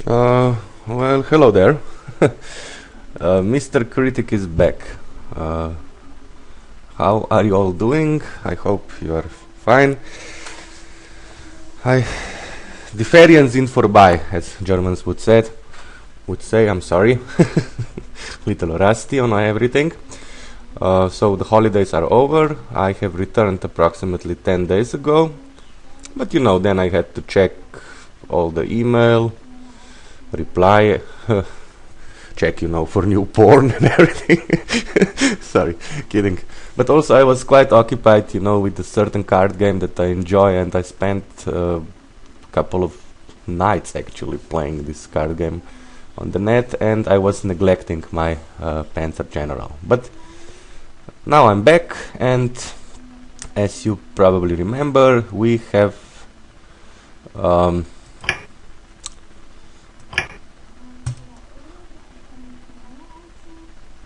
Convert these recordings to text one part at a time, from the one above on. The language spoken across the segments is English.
Well, hello there. MrKritik is back. How are you all doing? I hope you are fine. The ferien's in vorbei, as Germans would say. I'm sorry. Little rusty on everything. So the holidays are over. I have returned approximately 10 days ago. But you know, then I had to check all the email, reply, check, you know, for new porn and everything. Sorry, kidding. But also I was quite occupied, you know, with a certain card game that I enjoy, and I spent a couple of nights actually playing this card game on the net, and I was neglecting my Panzer General. But now I'm back, and as you probably remember, we have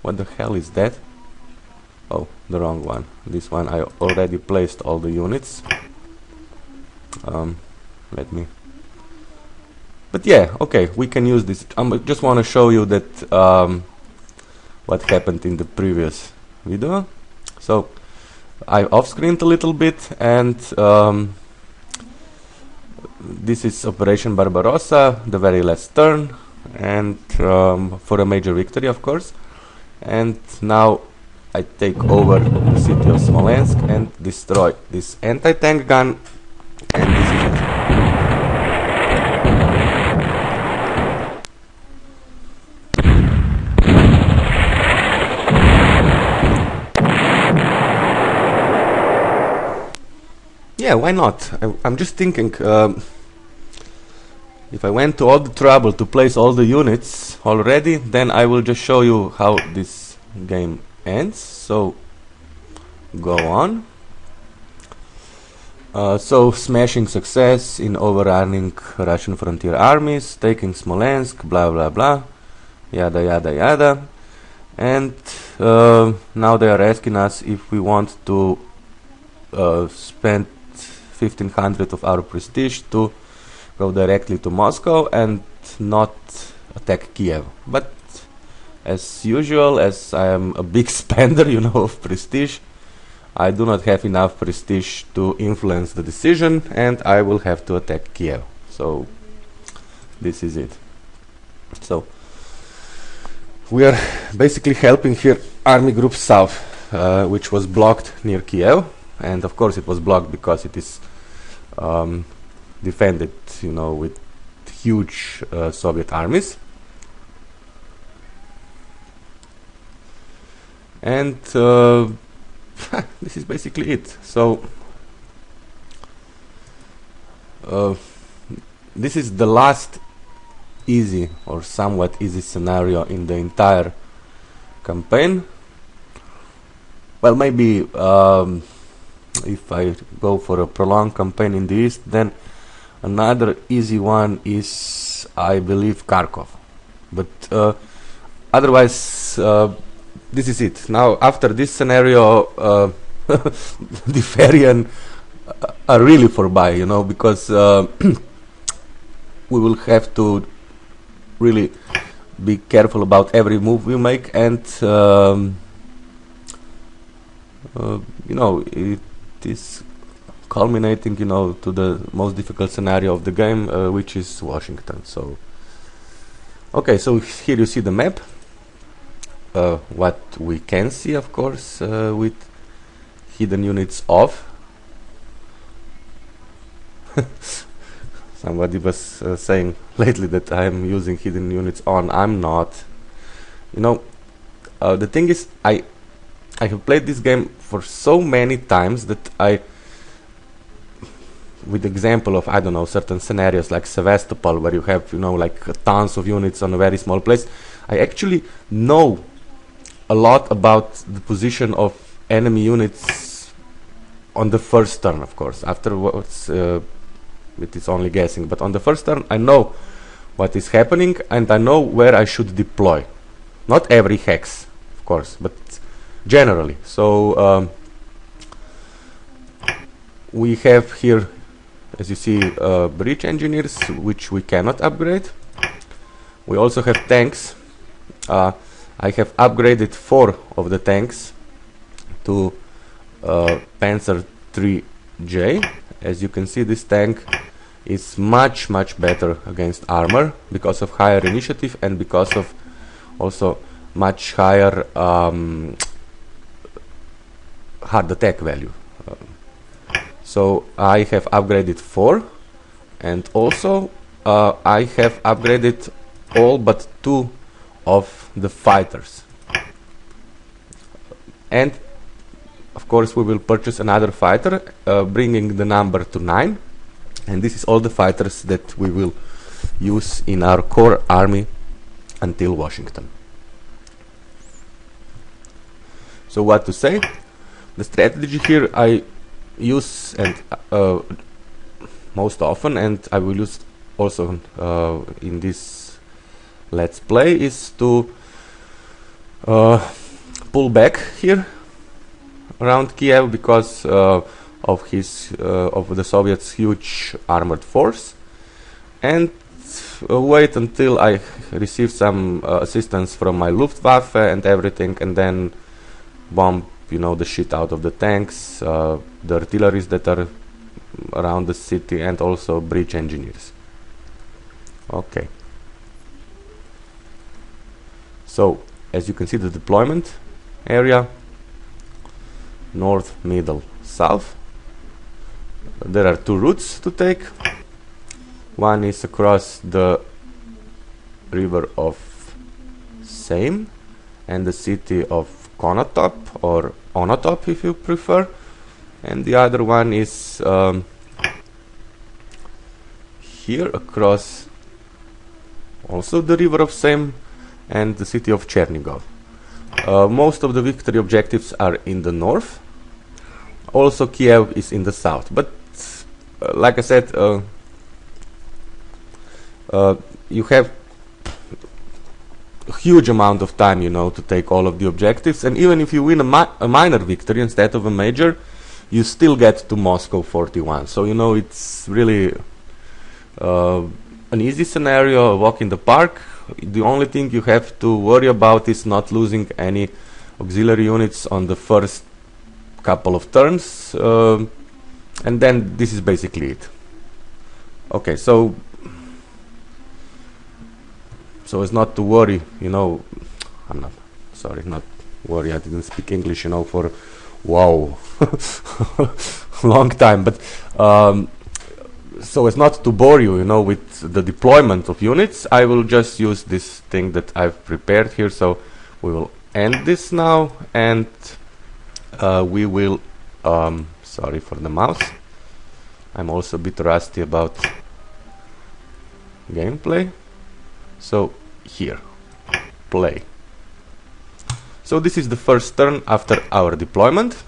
what the hell is that? Oh, the wrong one. This one I already placed all the units. Let me. But yeah, okay, we can use this. I just want to show you that what happened in the previous video. So I off-screened a little bit, and this is Operation Barbarossa, the very last turn, and for a major victory, of course. And now I take over the city of Smolensk and destroy this anti-tank gun, and this is it. Yeah, why not? I'm just thinking, if I went to all the trouble to place all the units already, then I will just show you how this game ends. So, go on. So, smashing success in overrunning Russian frontier armies, taking Smolensk, blah blah blah, yada yada yada. And now they are asking us if we want to spend 1500 of our prestige to go directly to Moscow and not attack Kiev. But as usual, as I am a big spender, you know, of prestige, I do not have enough prestige to influence the decision, and I will have to attack Kiev. So this is it. So we are basically helping here Army Group South, which was blocked near Kiev, and of course it was blocked because it is defended, you know, with huge Soviet armies. And this is basically it. So this is the last easy or somewhat easy scenario in the entire campaign. Well, maybe if I go for a prolonged campaign in the east, then another easy one is, I believe, Kharkov. But otherwise, this is it. Now, after this scenario, the Ferian are really forby, you know, because we will have to really be careful about every move we make, and you know, it is culminating, you know, to the most difficult scenario of the game, which is Washington. So, okay, so here you see the map. What we can see, of course, with hidden units off. Somebody was saying lately that I am using hidden units on. I'm not. You know, the thing is, I have played this game for so many times that with example of, I don't know, certain scenarios like Sevastopol, where you have, you know, like tons of units on a very small place, I actually know a lot about the position of enemy units on the first turn, of course. Afterwards, it is only guessing. But on the first turn, I know what is happening, and I know where I should deploy. Not every hex, of course, but generally. So we have here, as you see, breach engineers, which we cannot upgrade. We also have tanks. I have upgraded 4 of the tanks to Panzer 3J. As you can see, this tank is much better against armor because of higher initiative and because of also much higher hard attack value. So I have upgraded 4, and also I have upgraded all but 2 of the fighters. And of course we will purchase another fighter, bringing the number to 9. And this is all the fighters that we will use in our core army until Washington. So what to say? The strategy here I use and most often, and I will use also in this let's play, is to pull back here around Kiev because of the Soviets' huge armored force, and wait until I receive some assistance from my Luftwaffe and everything, and then bomb, the shit out of the tanks, the artilleries that are around the city, and also breach engineers. Okay. So, as you can see, the deployment area, north, middle, south. There are 2 routes to take. One is across the river of Seine and the city of Konotop, or Onotop if you prefer, and the other one is here across also the river of Seine and the city of Chernigov. Most of the victory objectives are in the north. Also Kiev is in the south, but like I said, you have a huge amount of time, to take all of the objectives, and even if you win a minor victory instead of a major, you still get to Moscow 41. So it's really an easy scenario, a walk in the park. The only thing you have to worry about is not losing any auxiliary units on the first couple of turns, and then this is basically it. Okay, so as not to worry, I'm not sorry, not worry, I didn't speak English, for wow long time, but so as not to bore you, with the deployment of units, I will just use this thing that I've prepared here. So we will end this now, and we will sorry for the mouse, I'm also a bit rusty about gameplay. So here, play. So this is the first turn after our deployment.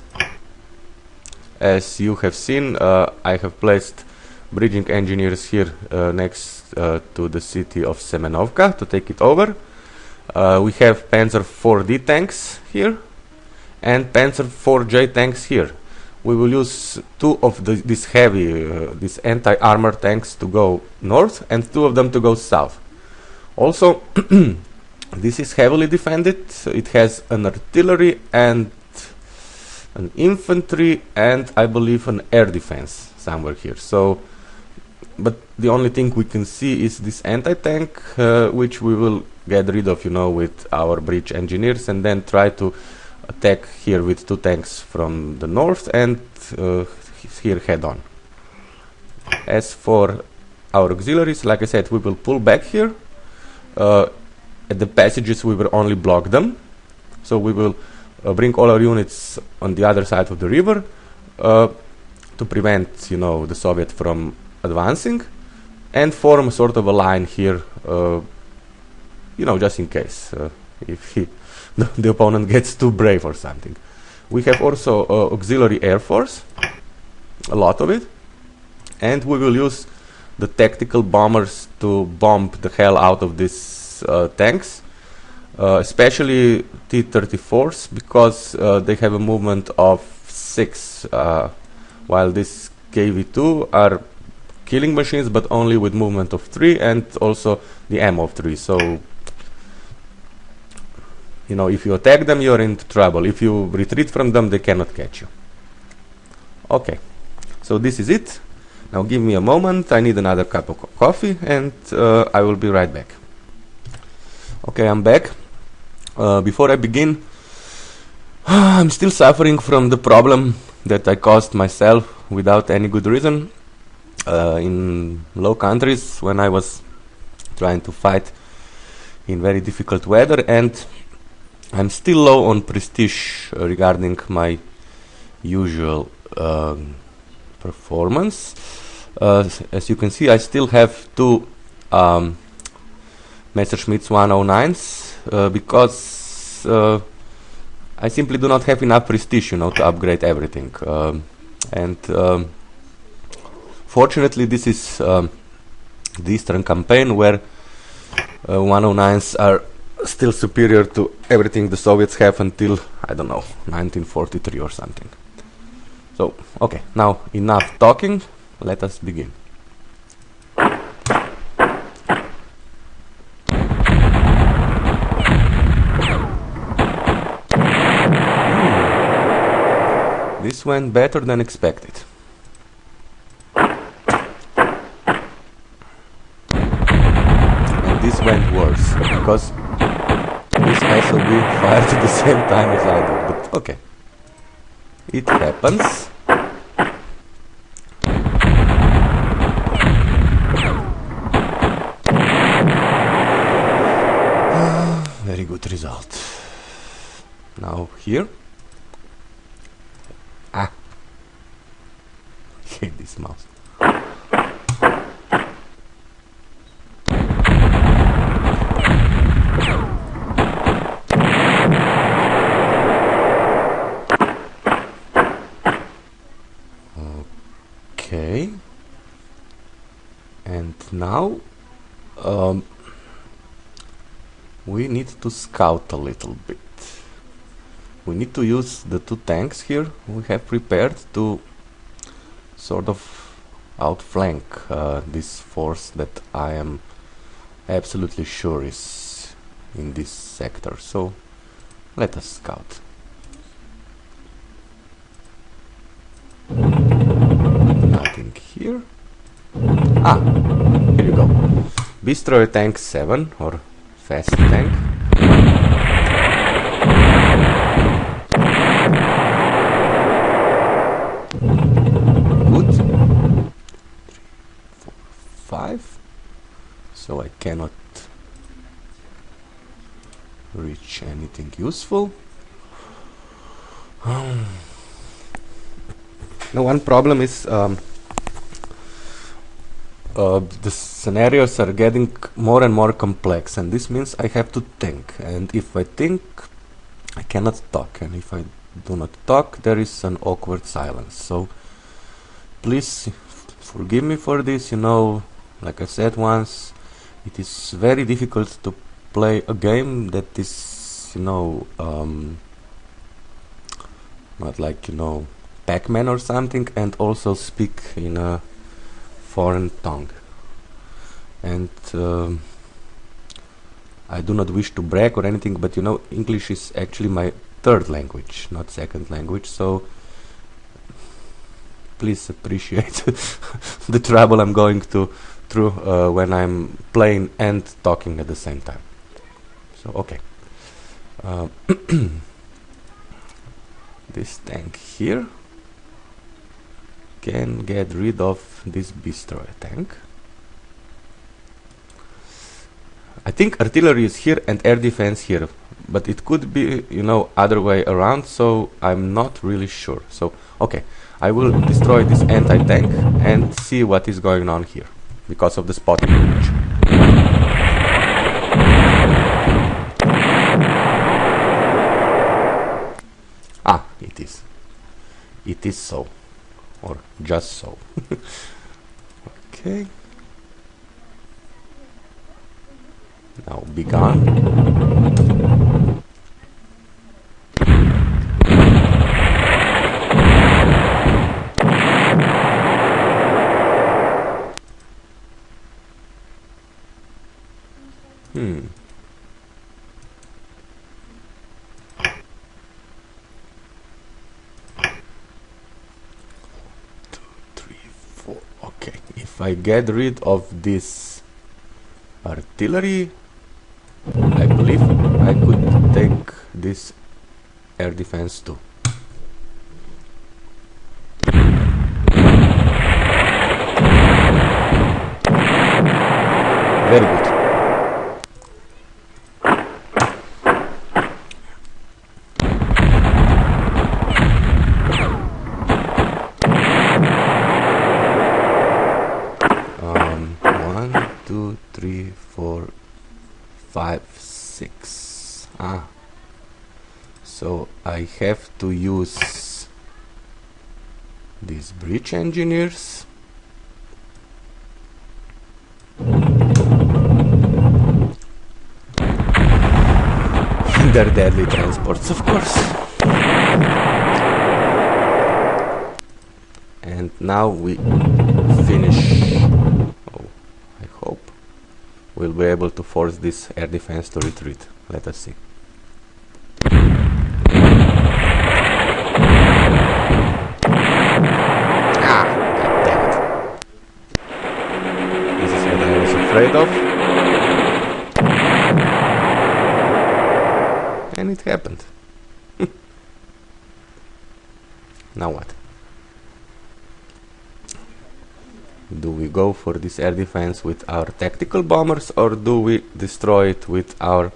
As you have seen, I have placed bridging engineers here next to the city of Semenovka to take it over. We have Panzer 4D tanks here and Panzer 4J tanks here. We will use 2 of these heavy, these anti-armor tanks to go north and 2 of them to go south. Also, this is heavily defended. It has an artillery and an infantry and I believe an air defense somewhere here. So, but the only thing we can see is this anti-tank, which we will get rid of, with our breach engineers, and then try to attack here with 2 tanks from the north and here head on. As for our auxiliaries, like I said, we will pull back here. At the passages we will only block them, so we will bring all our units on the other side of the river to prevent, the Soviet from advancing, and form sort of a line here, just in case if the opponent gets too brave or something. We have also auxiliary air force, a lot of it, and we will use the tactical bombers to bomb the hell out of these tanks, especially T-34s, because they have a movement of 6, while these KV-2 are killing machines, but only with movement of 3 and also the ammo of 3. So, you know, if you attack them, you're in trouble. If you retreat from them, they cannot catch you. Okay, so this is it. Now give me a moment, I need another cup of coffee, and I will be right back. Okay, I'm back. Before I begin, I'm still suffering from the problem that I caused myself without any good reason in low countries when I was trying to fight in very difficult weather, and I'm still low on prestige regarding my usual performance. As you can see, I still have 2 MrKritik77 because I simply do not have enough prestige, you know, to upgrade everything. Fortunately, this is the Eastern campaign where 109s are still superior to everything the Soviets have until, I don't know, 1943 or something. So, okay, now enough talking, let us begin. This went better than expected. And this went worse, because this has to be fired at the same time as I do, but okay. It happens. Very good result. Now here. I hate this mouse. Okay. And now we need to scout a little bit. We need to use the 2 tanks here we have prepared to sort of outflank this force that I am absolutely sure is in this sector. So let us scout. Nothing here. Ah, here you go. Destroyer tank 7, or fast tank. Good. 3, 4, 5. So I cannot reach anything useful. Now one problem is the scenarios are getting more and more complex, and this means I have to think, and if I think, I cannot talk, and if I do not talk, there is an awkward silence. So please forgive me for this. You know, like I said once, it is very difficult to play a game that is, you know, not like, you know, Pac-Man or something, and also speak in a foreign tongue. And I do not wish to brag or anything, but you know, English is actually my 3rd language, not 2nd language, so please appreciate the trouble I'm going through when I'm playing and talking at the same time. So okay, this tank here can get rid of this destroyer tank. I think artillery is here and air defense here, but it could be, you know, other way around, so I'm not really sure. So okay, I will destroy this anti-tank and see what is going on here because of the spotting image. Ah, it is. It is so. Or just so. Okay. Now be gone. Okay, if I get rid of this artillery, I believe I could take this air defense too. Very good. One, two, three, four, five, six. So I have to use these bridge engineers. They're deadly transports, of course. And now we finish. Oh, I hope we'll be able to force this air defense to retreat. Let us see. Ah, God damn it. This is what I was afraid of. And it happened. Now what? Do we go for this air defense with our tactical bombers, or do we destroy it with our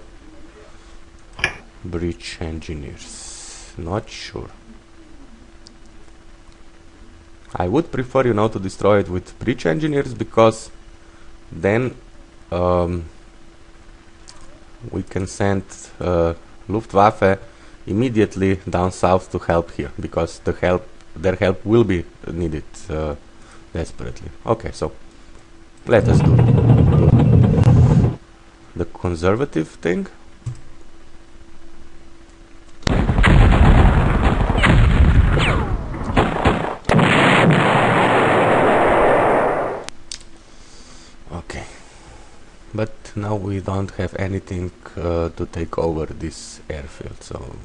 breach engineers? Not sure. I would prefer, you know, to destroy it with breach engineers, because then we can send Luftwaffe immediately down south to help here, because their help will be needed desperately. Okay, so let us do the conservative thing. Okay, but now we don't have anything to take over this airfield, so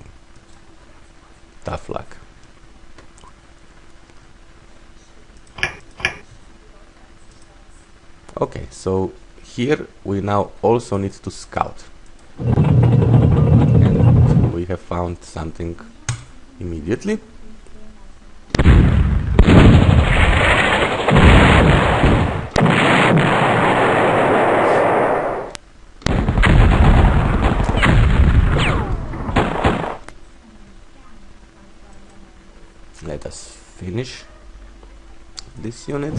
tough luck. Okay, so here we now also need to scout, and we have found something immediately. Let us finish this unit.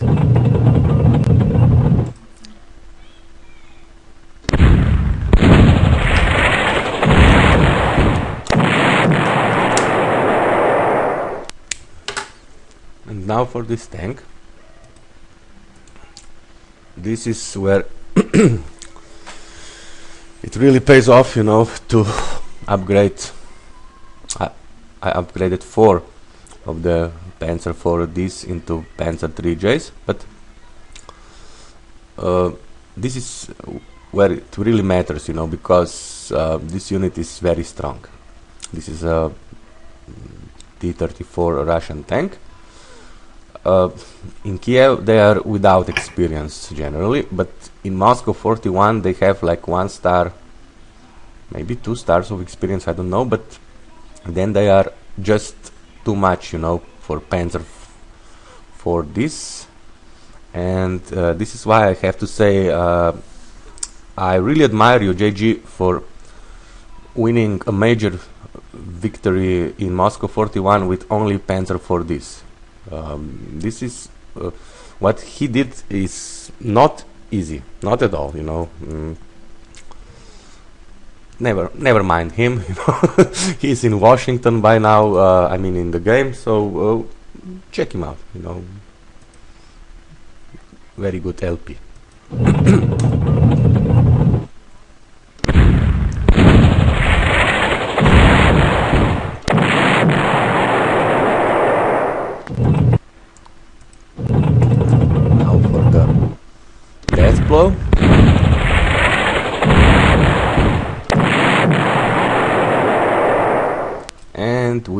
And now for this tank. This is where it really pays off, you know, to upgrade. I upgraded 4 of the Panzer 4Ds into Panzer 3Js, but this is where it really matters, you know, because this unit is very strong. This is a T-34 Russian tank. In Kiev they are without experience generally, but in Moscow 41 they have like 1 star, maybe 2 stars of experience, I don't know, but then they are just too much, you know, for Panzer for this. And this is why I have to say I really admire you, JG, for winning a major victory in Moscow 41 with only Panzer 4Ds. This is what he did is not easy, not at all, you know. Never mind him, you know. He's in Washington by now, I mean in the game, so check him out, you know. Very good LP. Now for the death blow.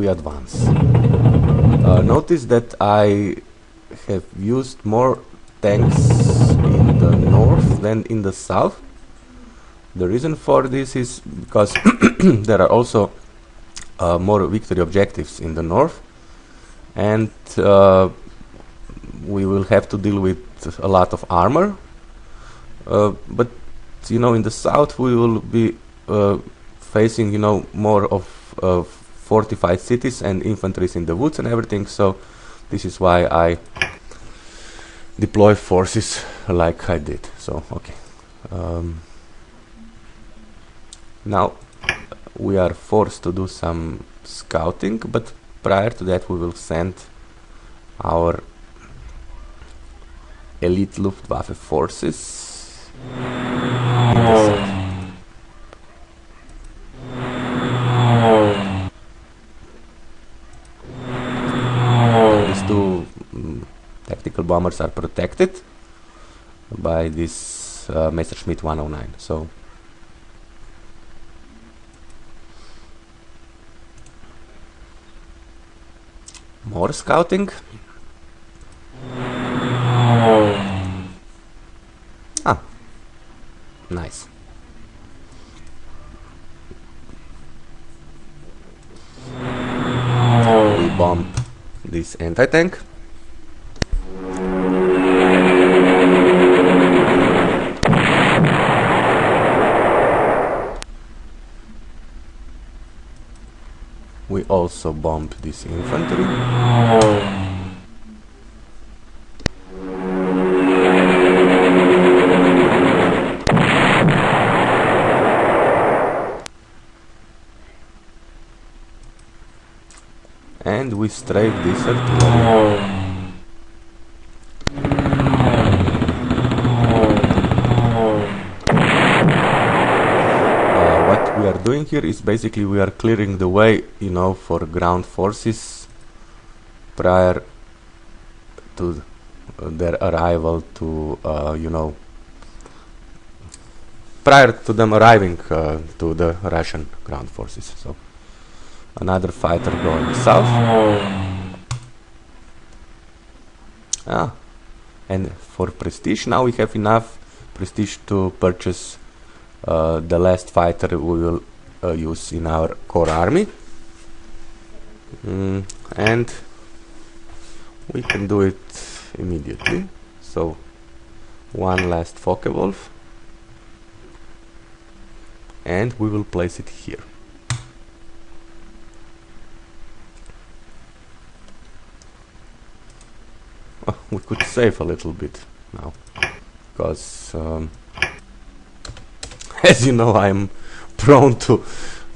we advance. Notice that I have used more tanks in the north than in the south. The reason for this is because there are also more victory objectives in the north, and we will have to deal with a lot of armor. But you know, in the south we will be facing, you know, more of fortified cities and infantries in the woods and everything. So this is why I deploy forces like I did. So okay. Now we are forced to do some scouting, but prior to that we will send our elite Luftwaffe forces in the south. These two tactical bombers are protected by this Messerschmitt 109. So more scouting. Ah, nice. We bomb this anti-tank. We also bomb this infantry. And we strafe this artillery. What we are doing here is basically we are clearing the way, you know, for ground forces prior to their arrival to, you know, prior to them arriving to the Russian ground forces. So another fighter going south. And for prestige, now we have enough prestige to purchase the last fighter we will use in our core army. And we can do it immediately. So one last Focke-Wulf, and we will place it here. We could save a little bit now, because as you know, I'm prone to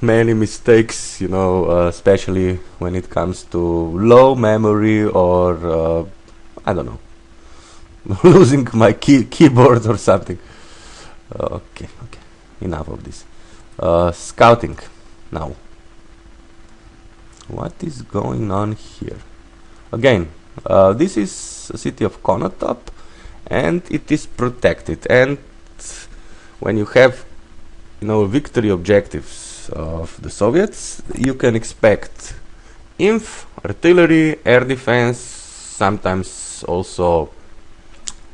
many mistakes, you know, especially when it comes to low memory or I don't know, losing my keyboard or something. Okay, enough of this. Scouting now. What is going on here? Again, this is a city of Konotop, and it is protected. And when you have, you know, victory objectives of the Soviets, you can expect inf, artillery, air defense, sometimes also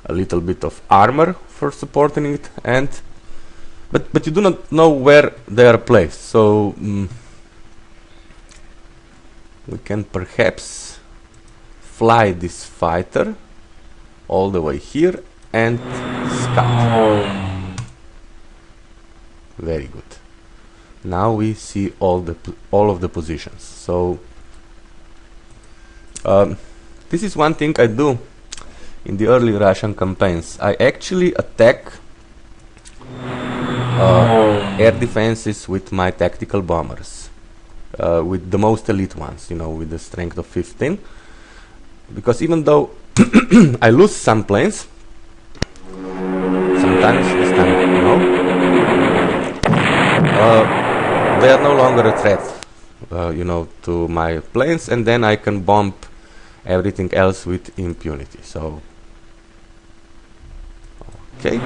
a little bit of armor for supporting it, and but you do not know where they are placed. So we can perhaps fly this fighter all the way here and scout. Very good. Now we see all of the positions. So this is one thing I do in the early Russian campaigns. I actually attack air defenses with my tactical bombers, with the most elite ones, you know, with the strength of 15. Because even though I lose some planes, sometimes this time, you know, they are no longer a threat, you know, to my planes, and then I can bomb everything else with impunity. So, okay.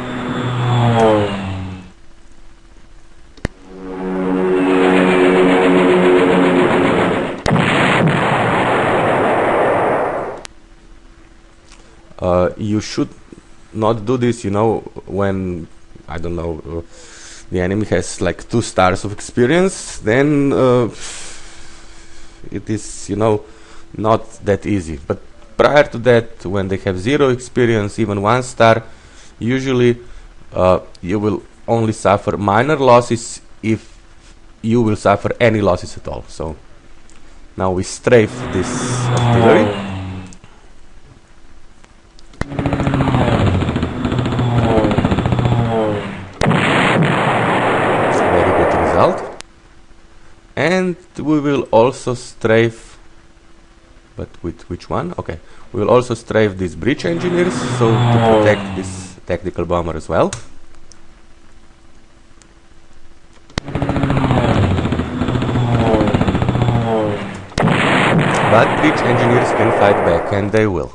you should not do this, you know, when, I don't know, the enemy has like 2 stars of experience, then it is, you know, not that easy. But prior to that, when they have 0 experience, even 1 star, usually you will only suffer minor losses if you will suffer any losses at all. So now we strafe this artillery. Very good result. And we will also strafe, but with which one? Okay, we will also strafe these breach engineers, so to protect this tactical bomber as well. But breach engineers can fight back, and they will.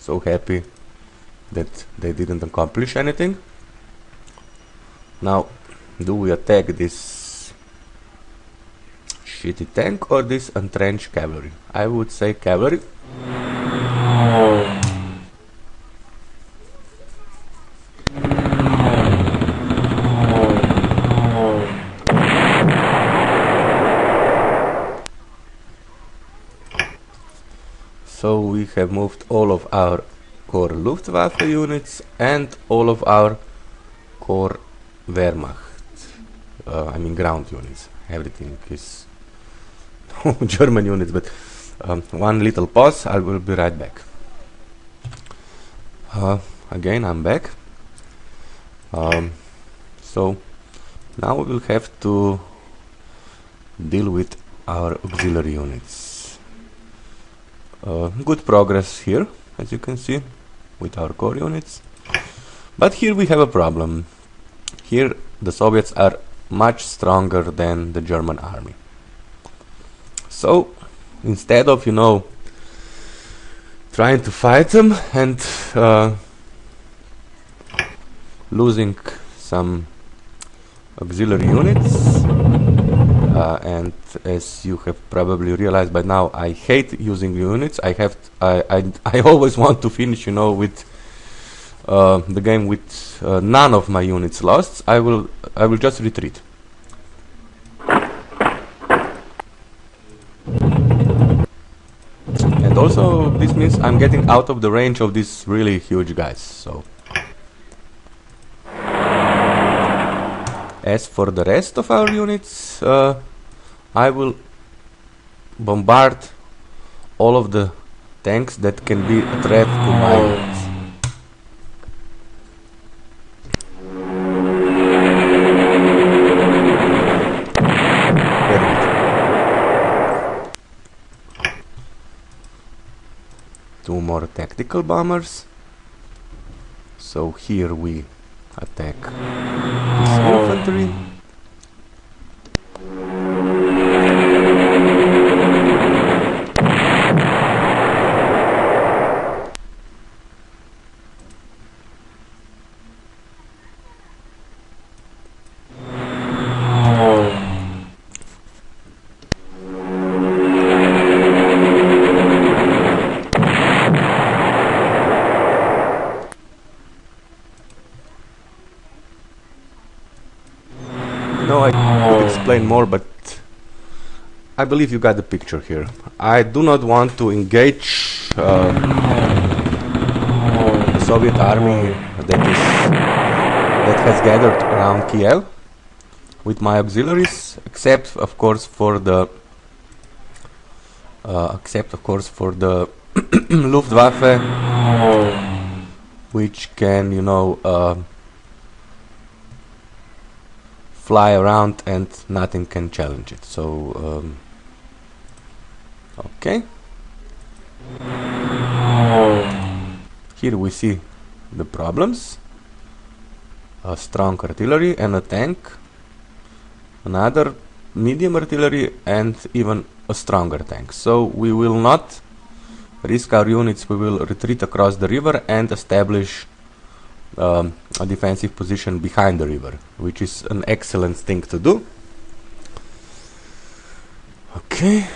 So happy that they didn't accomplish anything. Now, do we attack this shitty tank or this entrenched cavalry? I would say cavalry. So we have moved all of our core Luftwaffe units and all of our core Wehrmacht, I mean ground units. Everything is German units, but one little pause, I will be right back. Again, I'm back. So now we will have to deal with our auxiliary units. Good progress here, as you can see, with our core units. But here we have a problem. Here the Soviets are much stronger than the German army. So instead of, you know, trying to fight them and losing some auxiliary units, and as you have probably realized by now, I hate using units. I always want to finish, you know, with the game with none of my units lost. I will just retreat. And also this means I'm getting out of the range of these really huge guys. So as for the rest of our units, I will bombard all of the tanks that can be a threat to my units. Very good. 2 more tactical bombers. So here we attack this infantry. I could explain more, but I believe you got the picture here. I do not want to engage the Soviet army that has gathered around Kiev with my auxiliaries, except of course for the Luftwaffe, which can, you know, fly around and nothing can challenge it. So okay, here we see the problems: a strong artillery and a tank, another medium artillery, and even a stronger tank. So we will not risk our units. We will retreat across the river and establish a defensive position behind the river, which is an excellent thing to do. Okay.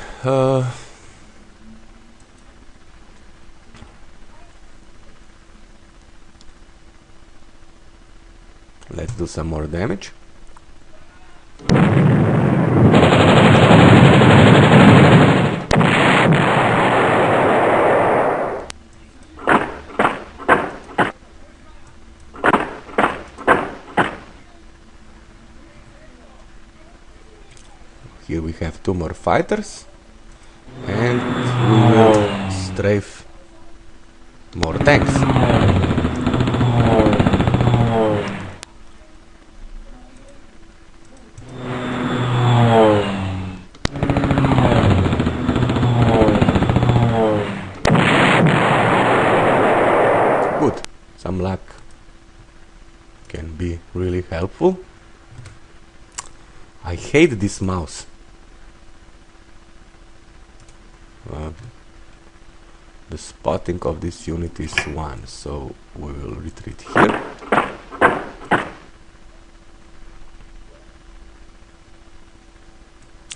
Let's do some more damage. Here we have 2 more fighters, and we will strafe more tanks. Good, some luck can be really helpful. I hate this mouse. The spotting of this unit is 1, so we will retreat here.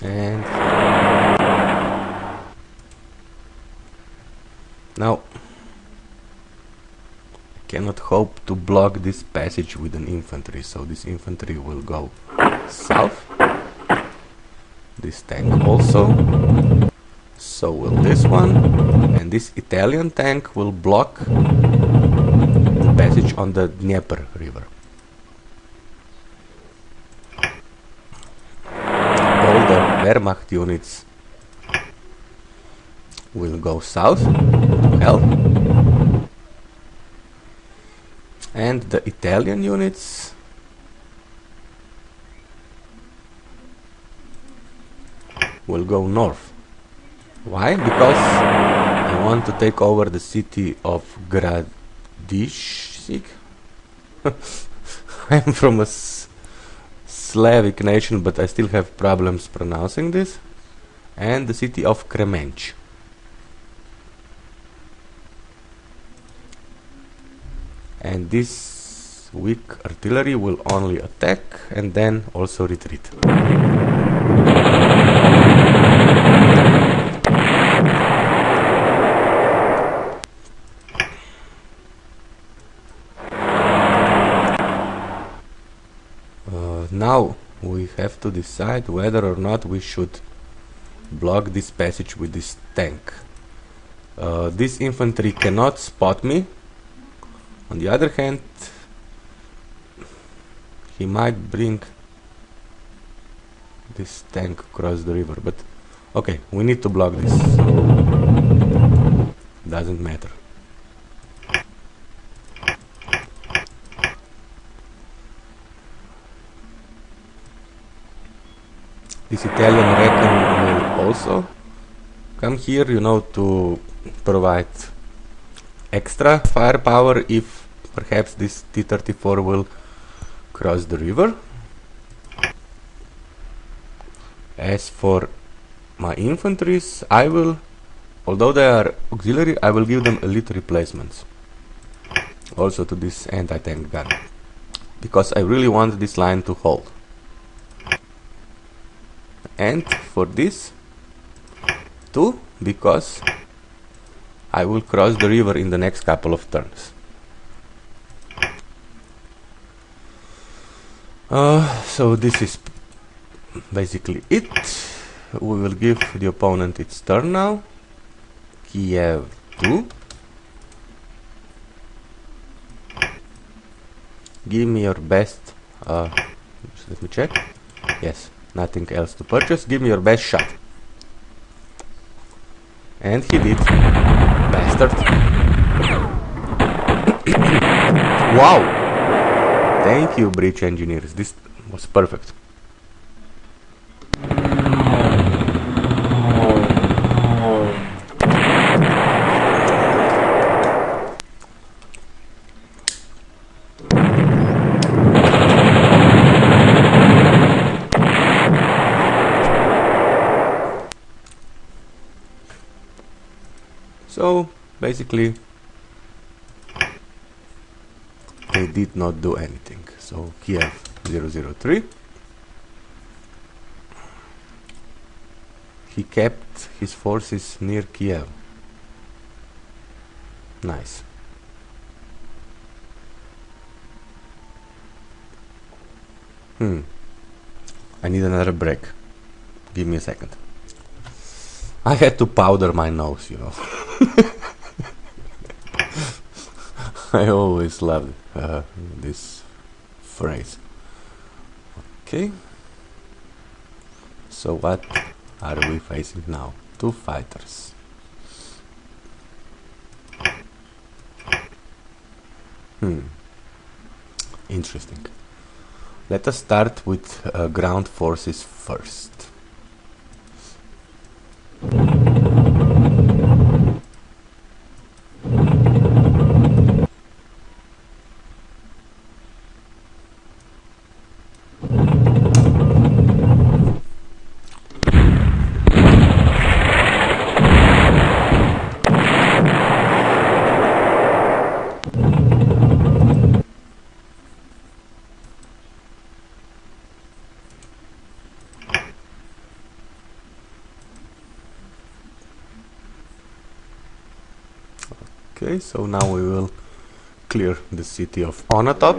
And now I cannot hope to block this passage with an infantry, so this infantry will go south. This tank also. So will this one, and this Italian tank will block the passage on the Dnieper river. All the Wehrmacht units will go south to help, and the Italian units will go north. Why? Because I want to take over the city of Gradishik. I'm from a Slavic nation, but I still have problems pronouncing this. And the city of Kremench. And this weak artillery will only attack and then also retreat. Now we have to decide whether or not we should block this passage with this tank. This infantry cannot spot me. On the other hand, he might bring this tank across the river, but okay, we need to block this, so doesn't matter. This Italian Recon will also come here, you know, to provide extra firepower if perhaps this T-34 will cross the river. As for my infantries, I will, although they are auxiliary, I will give them elite replacements also to this anti-tank gun, because I really want this line to hold. And for this too, because I will cross the river in the next couple of turns. So this is basically it. We will give the opponent its turn now. Kiev2. Give me your best. Let me check. Yes, nothing else to purchase. Give me your best shot. And he did. Bastard. Wow! Thank you, bridge engineers. This was perfect. So basically they did not do anything. So Kiev003 he kept his forces near Kiev. Nice. I need another break. Give me a second. I had to powder my nose, you know. I always loved this phrase. Okay. So what are we facing now? 2 fighters. Interesting. Let us start with ground forces first. Okay, so now we will clear the city of Onatop.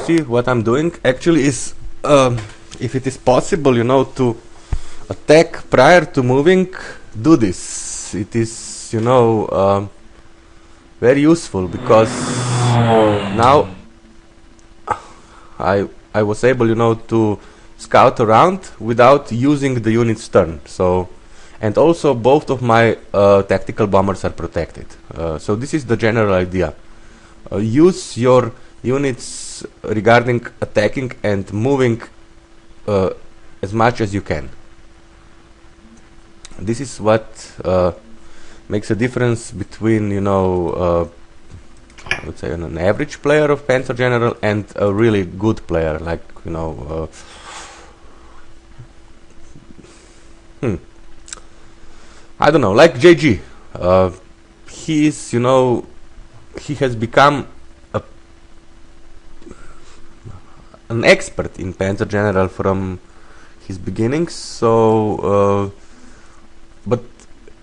See, what I'm doing actually is, if it is possible, you know, to attack prior to moving, do this. It is, you know, very useful, because now I was able, you know, to scout around without using the unit's turn. So, and also both of my tactical bombers are protected. So this is the general idea. Use your units regarding attacking and moving as much as you can. This is what makes a difference between, you know, I would say an average player of Panzer General and a really good player, like, you know, I don't know, like JG. He is, you know, he has become an expert in Panzer General from his beginnings. So, but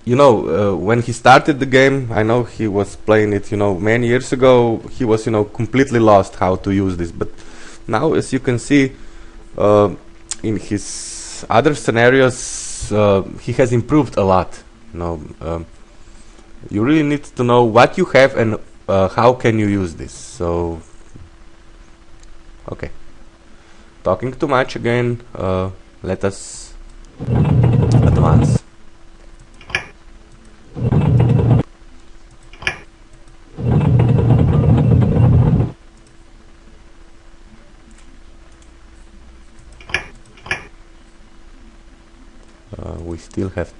you know, when he started the game, I know he was playing it, you know, many years ago. He was, you know, completely lost how to use this. But now, as you can see, in his other scenarios, he has improved a lot. You know, you really need to know what you have and how can you use this. So, okay. Talking too much again, let us advance. We still have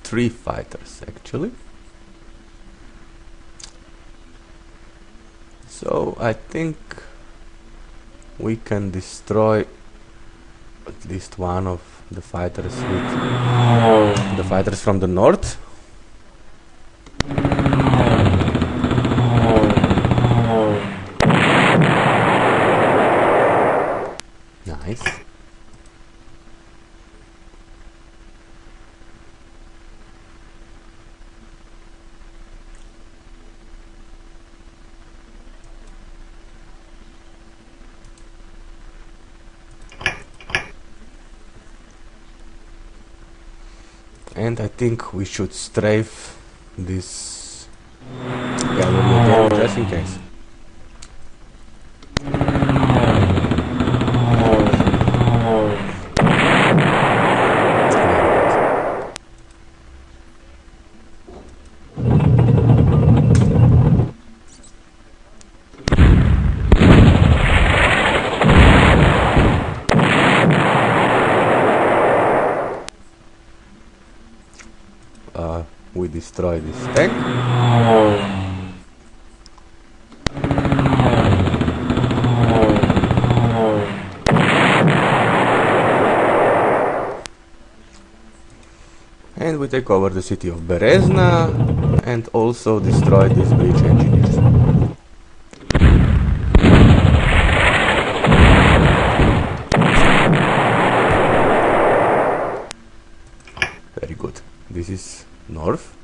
3 fighters actually. So I think we can destroy at least one of the fighters with the fighters from the north. Nice. And I think we should strafe this gallery again, just in case. destroy this tank. And we take over the city of Berezna and also destroy these bridge engineers. Very good. This is north.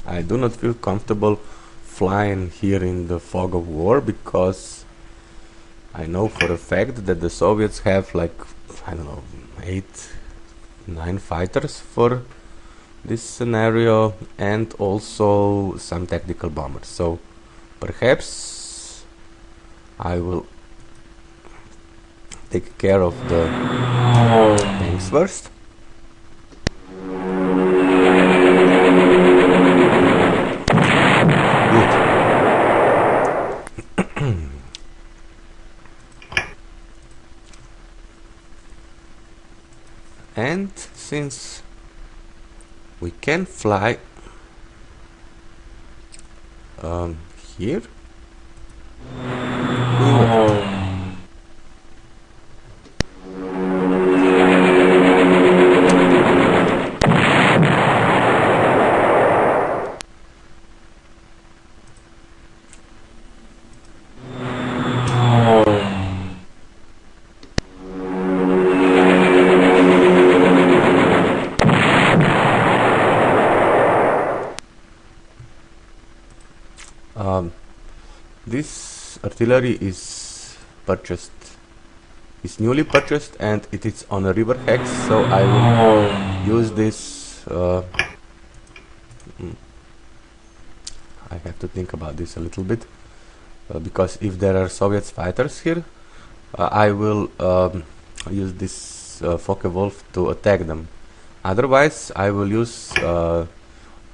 I do not feel comfortable flying here in the fog of war because I know for a fact that the Soviets have like, I don't know, 8-9 fighters for this scenario and also some tactical bombers. So perhaps I will take care of the tanks first. And since we can fly here, we will. This artillery is newly purchased and it is on a river hex, so I will use this. I have to think about this a little bit because if there are Soviet fighters here, I will use this Focke-Wulf to attack them. Otherwise, I will use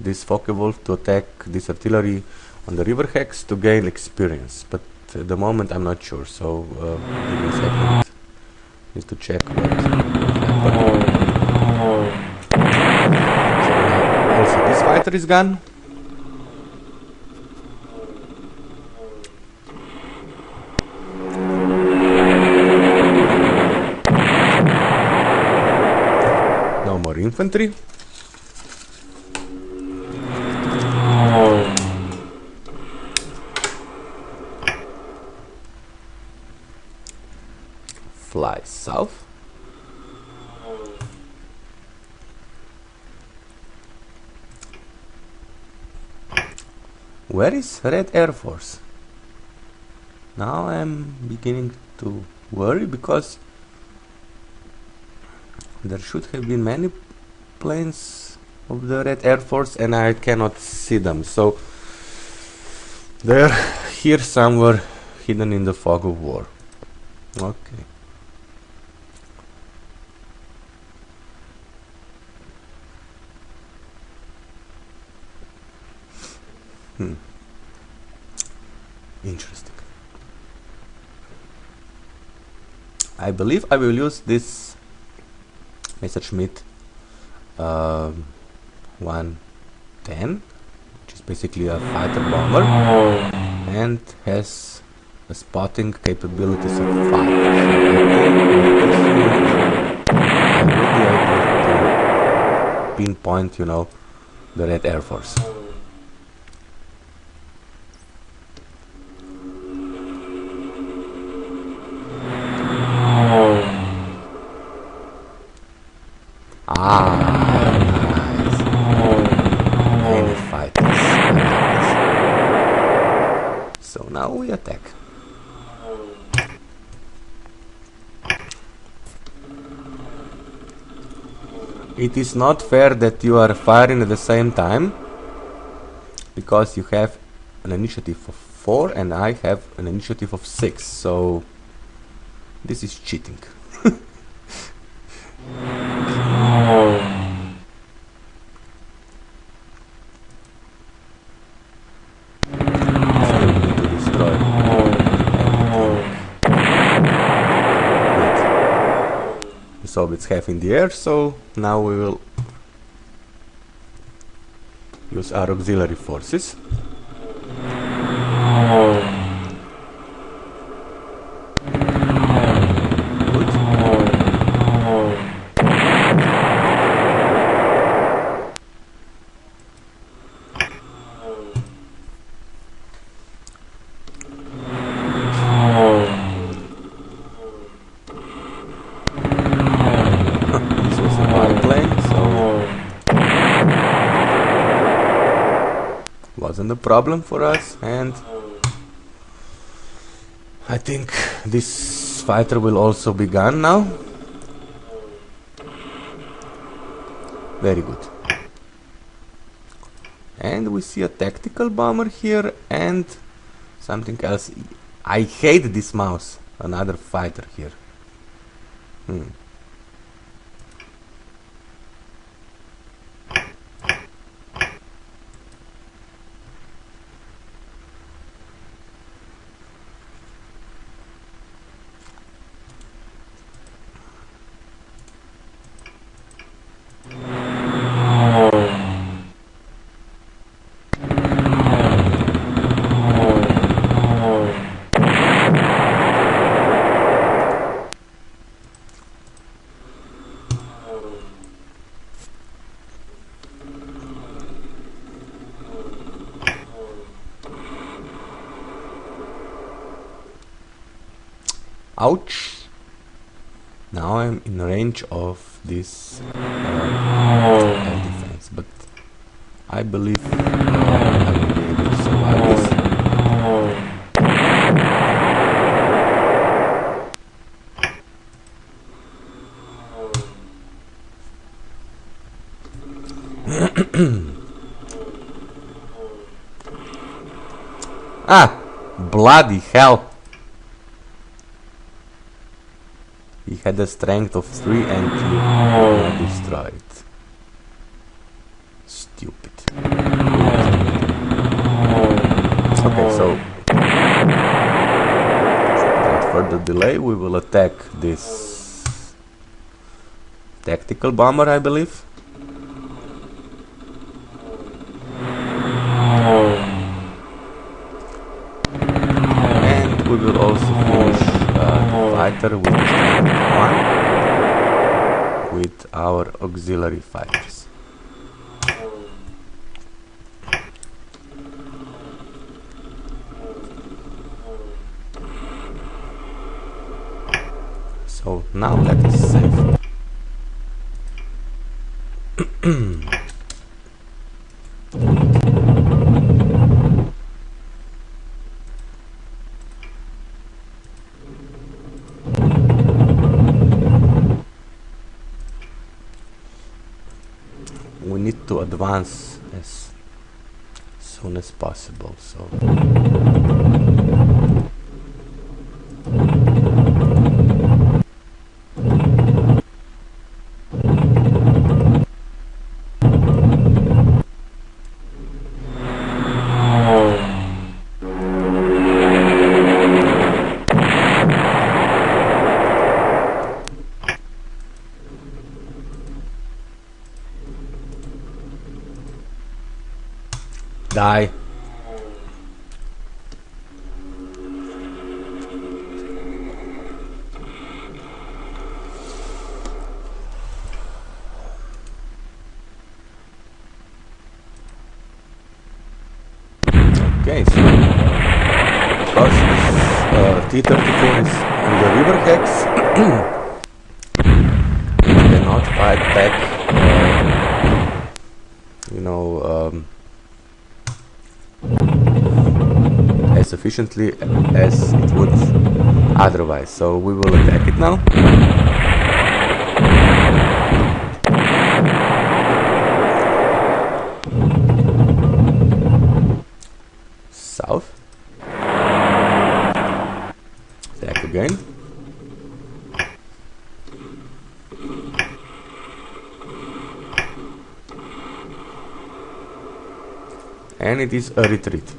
this Focke-Wulf to attack this artillery on the river hex to gain experience, but at the moment I'm not sure, so give me a second just to check what happened. So also this fighter is gone. No more infantry. Fly south. Where is Red Air Force? Now I'm beginning to worry because there should have been many planes of the Red Air Force and I cannot see them, so they're here somewhere hidden in the fog of war. Okay. Interesting. I believe I will use this Messerschmitt 110, which is basically a fighter bomber and has a spotting capabilities of 5. So I will be able to pinpoint, you know, the Red Air Force. Nice. Many fighters. So now we attack. It is not fair that you are firing at the same time, because you have an initiative of 4 and I have an initiative of 6, so this is cheating. Soviets have in the air, so now we will use our auxiliary forces. Wasn't a problem for us, and I think this fighter will also be gone now. Very good. And we see a tactical bomber here and something else. I hate this mouse. Another fighter here. Ouch! Now I'm in range of this air defense, but I believe I will be able to survive this. Ah! Bloody hell! He had a strength of 3 and he destroyed. Stupid. Okay, so without further delay we will attack this tactical bomber, I believe. And we will also finish the fighter with strength 1 with our auxiliary fighters. So now that is safe. We need to advance as soon as possible, so die. Okay, so because T-34 is on the river hex, we cannot fight back, as efficiently as it would otherwise. So we will attack it now. South. Attack again. And it is a retreat.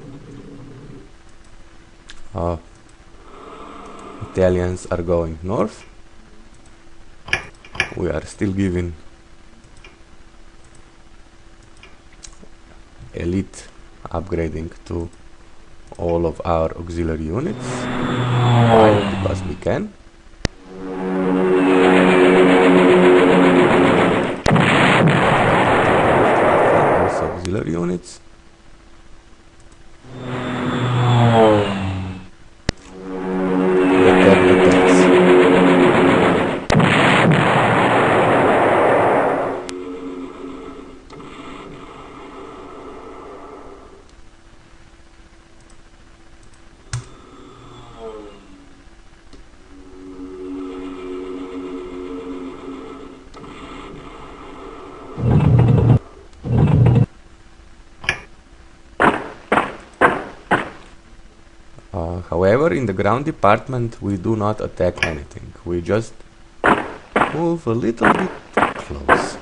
Italians are going north. We are still giving elite upgrading to all of our auxiliary units. Why? Because we can. Also auxiliary units. However, in the ground department we do not attack anything. We just move a little bit closer.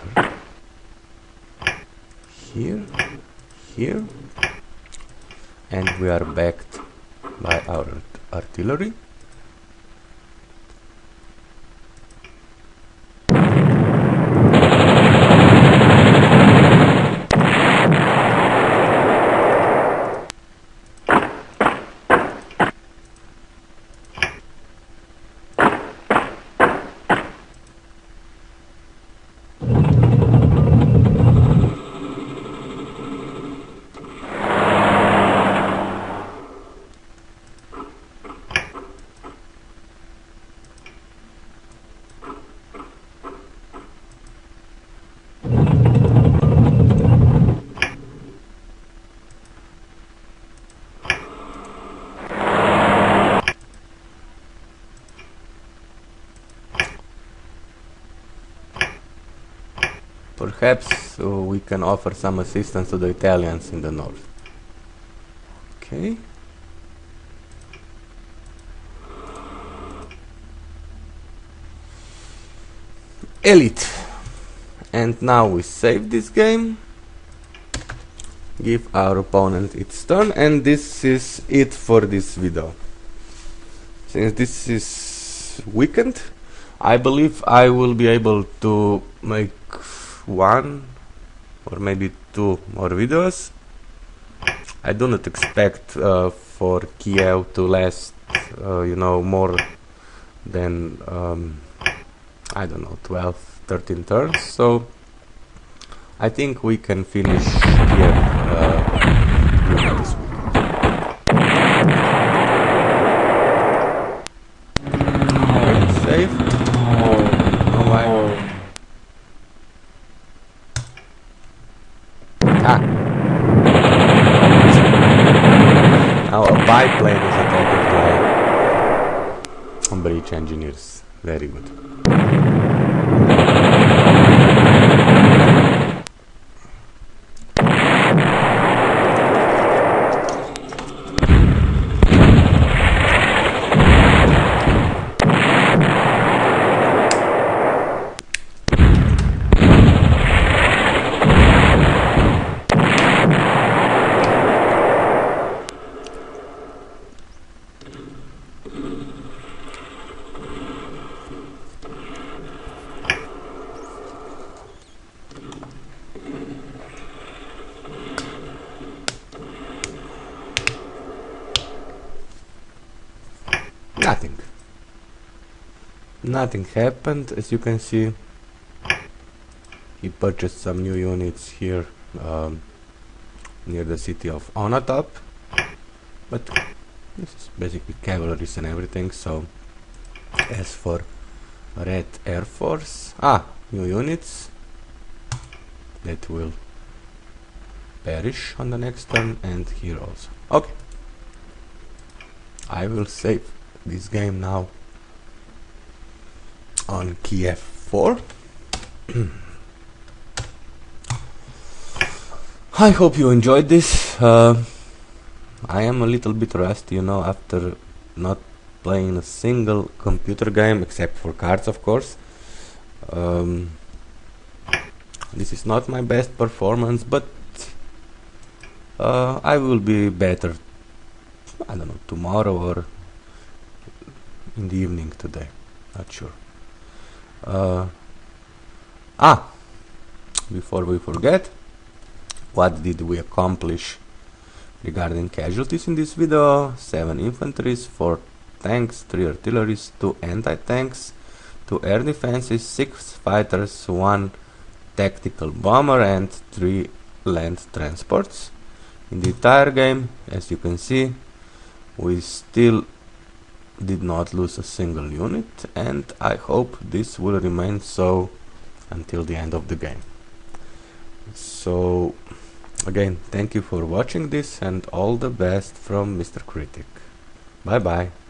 Here, here, and we are backed by our artillery. Perhaps we can offer some assistance to the Italians in the north. Okay. Elite. And now we save this game. Give our opponent its turn, and this is it for this video. Since this is weekend, I believe I will be able to make one or maybe two more videos. I do not expect for Kiev to last you know, more than I don't know, 12, 13 turns, so I think we can finish Kiev during this week. Save. No, why? Now a biplane is attacked by breach engineers. Very good. Nothing happened. As you can see, he purchased some new units here near the city of Onatop, but this is basically cavalries and everything. So as for Red Air Force, new units that will perish on the next turn, and here also. Okay, I will save this game now on Kiev 4. I hope you enjoyed this. I am a little bit rusty, you know, after not playing a single computer game except for cards, of course. This is not my best performance, but I will be better, I don't know, tomorrow or in the evening today, not sure. Before we forget, what did we accomplish regarding casualties in this video? 7 infantries, 4 tanks, 3 artilleries, 2 anti-tanks, 2 air defenses, 6 fighters, 1 tactical bomber and 3 land transports. In the entire game, as you can see, we still did not lose a single unit, and I hope this will remain so until the end of the game. So again, thank you for watching this, and all the best from Mr. Critic. Bye bye.